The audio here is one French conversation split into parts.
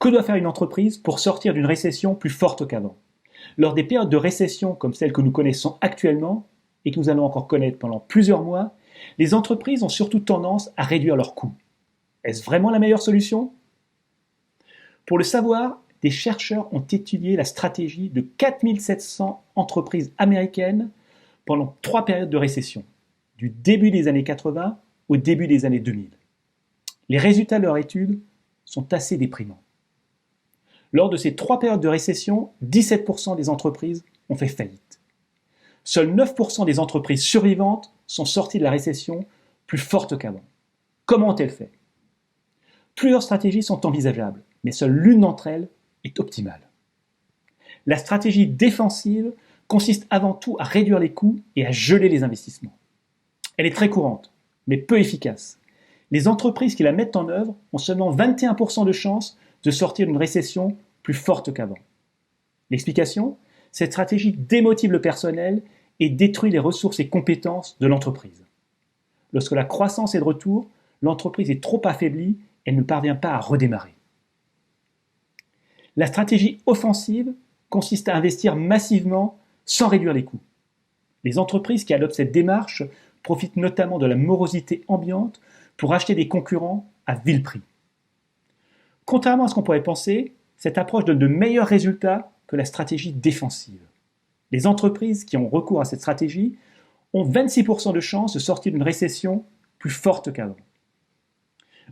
Que doit faire une entreprise pour sortir d'une récession plus forte qu'avant? Lors des périodes de récession comme celle que nous connaissons actuellement et que nous allons encore connaître pendant plusieurs mois, les entreprises ont surtout tendance à réduire leurs coûts. Est-ce vraiment la meilleure solution? Pour le savoir, des chercheurs ont étudié la stratégie de 4700 entreprises américaines pendant 3 périodes de récession, du début des années 80 au début des années 2000. Les résultats de leur étude sont assez déprimants. Lors de ces 3 périodes de récession, 17% des entreprises ont fait faillite. Seuls 9% des entreprises survivantes sont sorties de la récession plus fortes qu'avant. Comment ont-elles fait? Plusieurs stratégies sont envisageables, mais seule l'une d'entre elles est optimale. La stratégie défensive consiste avant tout à réduire les coûts et à geler les investissements. Elle est très courante, mais peu efficace. Les entreprises qui la mettent en œuvre ont seulement 21% de chances de sortir d'une récession plus forte qu'avant. L'explication? Cette stratégie démotive le personnel et détruit les ressources et compétences de l'entreprise. Lorsque la croissance est de retour, l'entreprise est trop affaiblie et ne parvient pas à redémarrer. La stratégie offensive consiste à investir massivement sans réduire les coûts. Les entreprises qui adoptent cette démarche profitent notamment de la morosité ambiante pour acheter des concurrents à vil prix. Contrairement à ce qu'on pourrait penser, cette approche donne de meilleurs résultats que la stratégie défensive. Les entreprises qui ont recours à cette stratégie ont 26% de chances de sortir d'une récession plus forte qu'avant.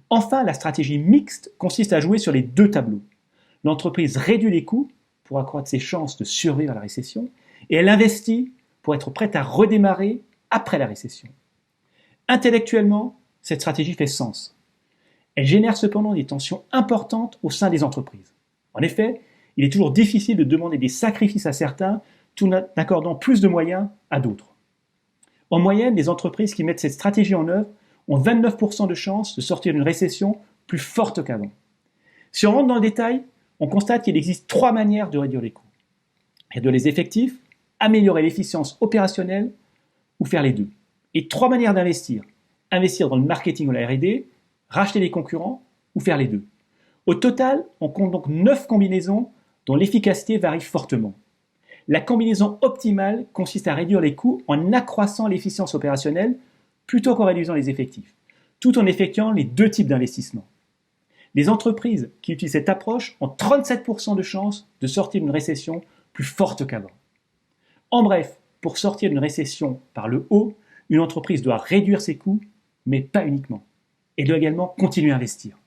Enfin, la stratégie mixte consiste à jouer sur les 2 tableaux. L'entreprise réduit les coûts pour accroître ses chances de survivre à la récession et elle investit pour être prête à redémarrer après la récession. Intellectuellement, cette stratégie fait sens. Elle génère cependant des tensions importantes au sein des entreprises. En effet, il est toujours difficile de demander des sacrifices à certains tout en accordant plus de moyens à d'autres. En moyenne, les entreprises qui mettent cette stratégie en œuvre ont 29% de chances de sortir d'une récession plus forte qu'avant. Si on rentre dans le détail, on constate qu'il existe 3 manières de réduire les coûts. Réduire les effectifs, améliorer l'efficience opérationnelle ou faire les deux. Et 3 manières d'investir. Investir dans le marketing ou la R&D, racheter les concurrents ou faire les deux. Au total, on compte donc 9 combinaisons dont l'efficacité varie fortement. La combinaison optimale consiste à réduire les coûts en accroissant l'efficience opérationnelle plutôt qu'en réduisant les effectifs, tout en effectuant les 2 types d'investissements. Les entreprises qui utilisent cette approche ont 37% de chances de sortir d'une récession plus forte qu'avant. En bref, pour sortir d'une récession par le haut, une entreprise doit réduire ses coûts, mais pas uniquement. Elle doit également continuer à investir.